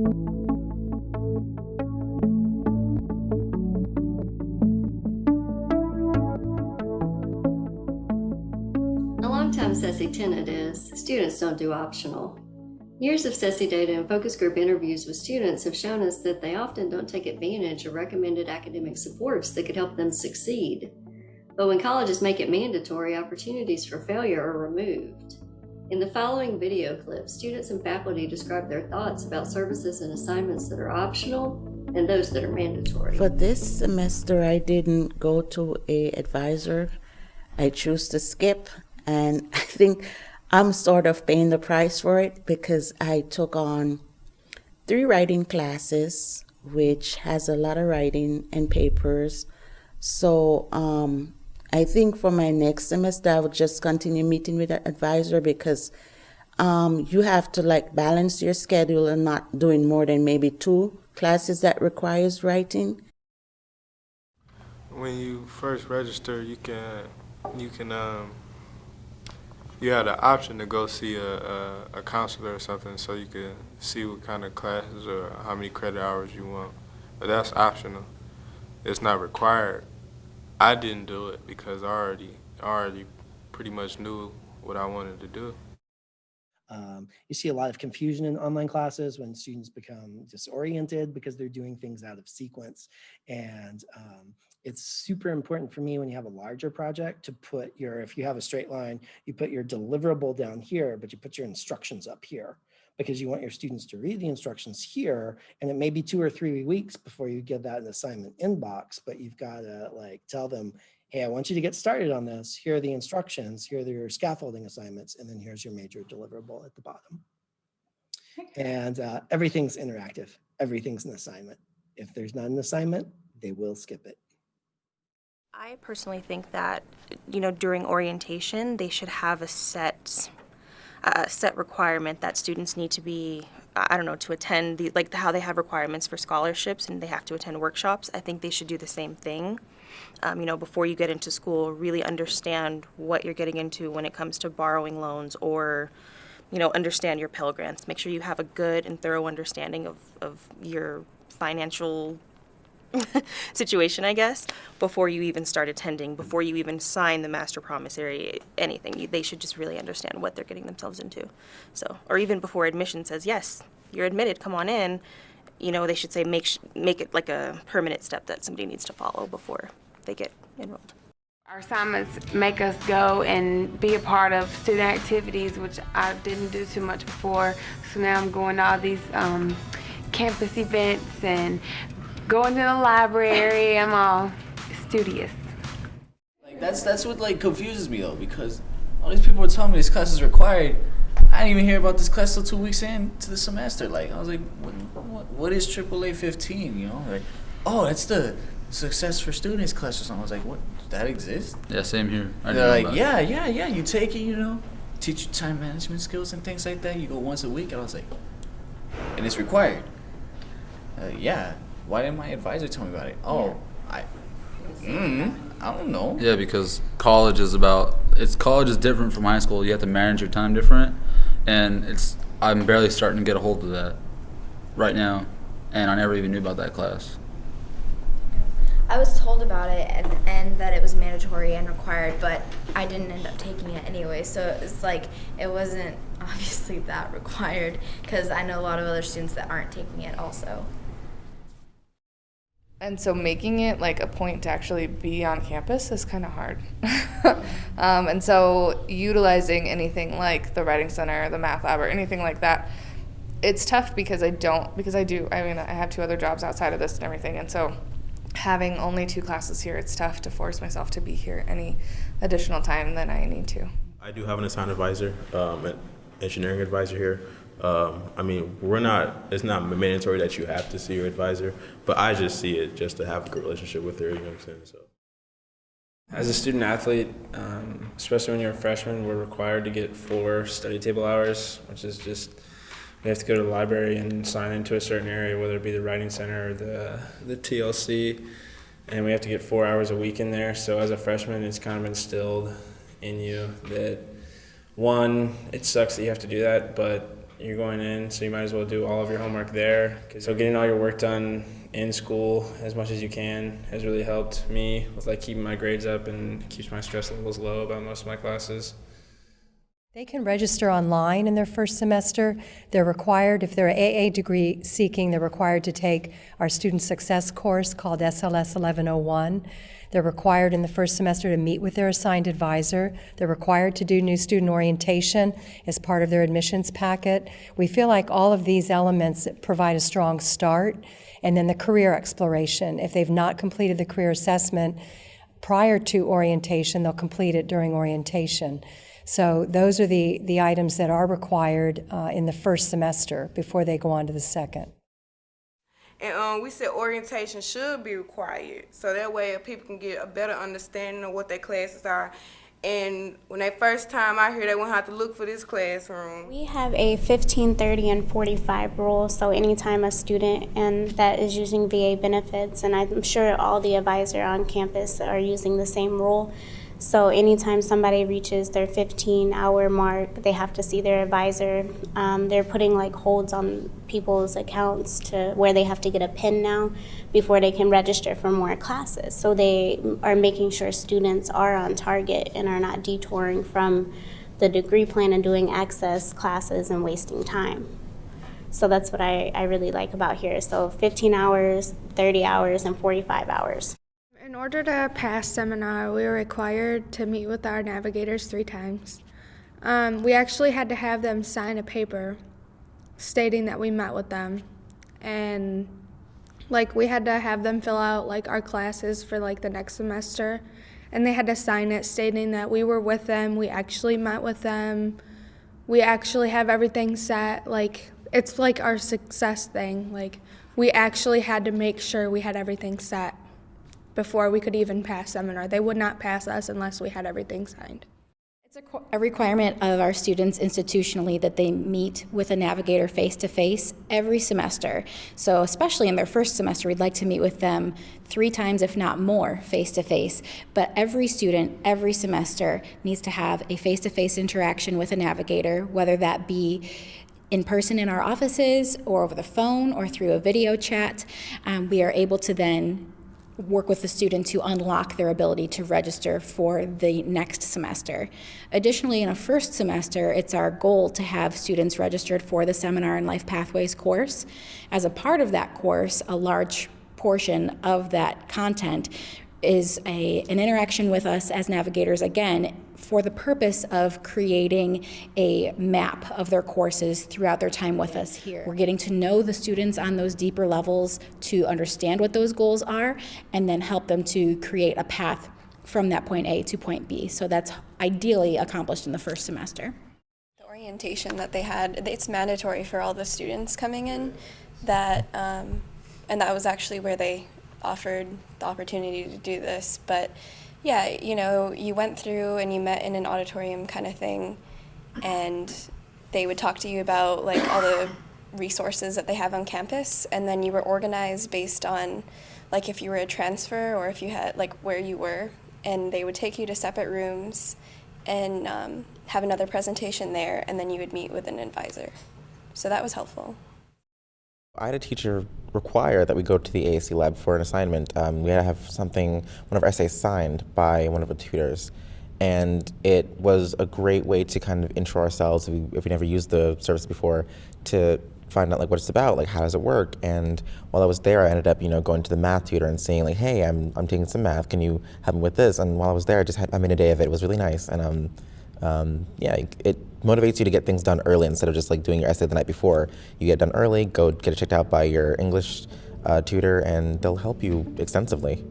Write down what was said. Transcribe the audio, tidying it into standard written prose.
A longtime SESI tenet is students don't do optional. Years of SESI data and focus group interviews with students have shown us that they often don't take advantage of recommended academic supports that could help them succeed. But when colleges make it mandatory, opportunities for failure are removed. In the following video clip, students and faculty describe their thoughts about services and assignments that are optional and those that are mandatory. For this semester, I didn't go to a advisor. I chose to skip, and I think I'm sort of paying the price for it because I took on 3 writing classes, which has a lot of writing and papers. So I think for my next semester, I would just continue meeting with an advisor because you have to balance your schedule and not doing more than maybe 2 classes that requires writing. When you first register, you have the option to go see a counselor or something, so you can see what kind of classes or how many credit hours you want. But that's optional. It's not required. I didn't do it because I already pretty much knew what I wanted to do. You see a lot of confusion in online classes when students become disoriented because they're doing things out of sequence. And it's super important for me when you have a larger project to put if you have a straight line, you put your deliverable down here, but you put your instructions up here because you want your students to read the instructions here. And it may be 2 or 3 weeks before you get that in assignment inbox, but you've got to tell them, hey, I want you to get started on this. Here are the instructions. Here are your scaffolding assignments. And then here's your major deliverable at the bottom. And everything's interactive. Everything's an assignment. If there's not an assignment, they will skip it. I personally think that, during orientation, they should have a set requirement that students need to be, to attend, how they have requirements for scholarships and they have to attend workshops. I think they should do the same thing. Before you get into school, really understand what you're getting into when it comes to borrowing loans or, understand your Pell Grants. Make sure you have a good and thorough understanding of your financial situation, I guess, before you even start attending, before you even sign the master promissory, anything. They should just really understand what they're getting themselves into. So, or even before admission says, yes, you're admitted, come on in, they should say make it like a permanent step that somebody needs to follow before they get enrolled. Our assignments make us go and be a part of student activities, which I didn't do too much before. So now I'm going to all these campus events and going to the library. I'm all studious. That's what confuses me though, because all these people are telling me this class is required. I didn't even hear about this class till 2 weeks into the semester. I was like, what is AAA 15? Oh, that's the Success for Students class or something. I was like, what? Does that exist? Yeah, same here. They're like, yeah. You take it, teach you time management skills and things like that. You go once a week, and I was like, and it's required. Yeah. Why didn't my advisor tell me about it? Oh, I don't know. Yeah, because college is different from high school. You have to manage your time different, and I'm barely starting to get a hold of that right now, and I never even knew about that class. I was told about it and that it was mandatory and required, but I didn't end up taking it anyway. So it's it wasn't obviously that required because I know a lot of other students that aren't taking it also. And so making it a point to actually be on campus is kind of hard. And so utilizing anything like the Writing Center, the Math Lab, or anything like that, it's tough because I have 2 other jobs outside of this and everything. And so having only 2 classes here, it's tough to force myself to be here any additional time than I need to. I do have an assigned advisor, an engineering advisor here. It's not mandatory that you have to see your advisor, but I just see it just to have a good relationship with her, you know what I'm saying? So. As a student athlete, especially when you're a freshman, we're required to get 4 study table hours, which is just, we have to go to the library and sign into a certain area, whether it be the Writing Center or the TLC, and we have to get 4 hours a week in there. So as a freshman, it's kind of instilled in you that, one, it sucks that you have to do that, but you're going in, so you might as well do all of your homework there. So getting all your work done in school as much as you can has really helped me with like keeping my grades up and keeps my stress levels low about most of my classes. They can register online in their first semester. They're required, if they're AA degree seeking, they're required to take our student success course called SLS 1101. They're required in the first semester to meet with their assigned advisor. They're required to do new student orientation as part of their admissions packet. We feel like all of these elements provide a strong start. And then the career exploration. If they've not completed the career assessment prior to orientation, they'll complete it during orientation. So those are the items that are required in the first semester before they go on to the second. And we said orientation should be required, so that way people can get a better understanding of what their classes are. And when they first time out here, they won't have to look for this classroom. We have a 15, 30, and 45 rule, so anytime a student and that is using VA benefits, and I'm sure all the advisors on campus are using the same rule. So anytime somebody reaches their 15-hour mark, they have to see their advisor. They're putting like holds on people's accounts to where they have to get a PIN now before they can register for more classes. So they are making sure students are on target and are not detouring from the degree plan and doing access classes and wasting time. So that's what I really like about here. So 15 hours, 30 hours, and 45 hours. In order to pass seminar, we were required to meet with our navigators 3 times. We actually had to have them sign a paper stating that we met with them. And like we had to have them fill out like our classes for like the next semester. And they had to sign it stating that we were with them, we actually met with them, we actually have everything set. Like it's like our success thing. Like we actually had to make sure we had everything set before we could even pass seminar. They would not pass us unless we had everything signed. It's a requirement of our students institutionally that they meet with a navigator face-to-face every semester. So especially in their first semester, we'd like to meet with them 3 times, if not more, face-to-face. But every student, every semester, needs to have a face-to-face interaction with a navigator, whether that be in person in our offices or over the phone or through a video chat. We are able to then work with the student to unlock their ability to register for the next semester. Additionally, in a first semester, it's our goal to have students registered for the Seminar and Life Pathways course. As a part of that course, a large portion of that content is an interaction with us as navigators, again, for the purpose of creating a map of their courses throughout their time with us here. We're getting to know the students on those deeper levels to understand what those goals are and then help them to create a path from that point A to point B. So that's ideally accomplished in the first semester. The orientation that they had, it's mandatory for all the students coming in, that, and that was actually where they offered the opportunity to do this. But yeah, you know, you went through and you met in an auditorium kind of thing, and they would talk to you about like all the resources that they have on campus, and then you were organized based on like if you were a transfer or if you had like where you were, and they would take you to separate rooms and have another presentation there, and then you would meet with an advisor. So that was helpful. I had a teacher require that we go to the AAC lab for an assignment. We had to have one of our essays signed by one of the tutors. And it was a great way to kind of intro ourselves, if we never used the service before, to find out like what it's about, like how does it work. And while I was there, I ended up, going to the math tutor and saying like, hey, I'm taking some math, can you help me with this? And while I was there, I made a day of it. It was really nice. And it motivates you to get things done early instead of just like doing your essay the night before. You get it done early, go get it checked out by your English tutor, and they'll help you extensively.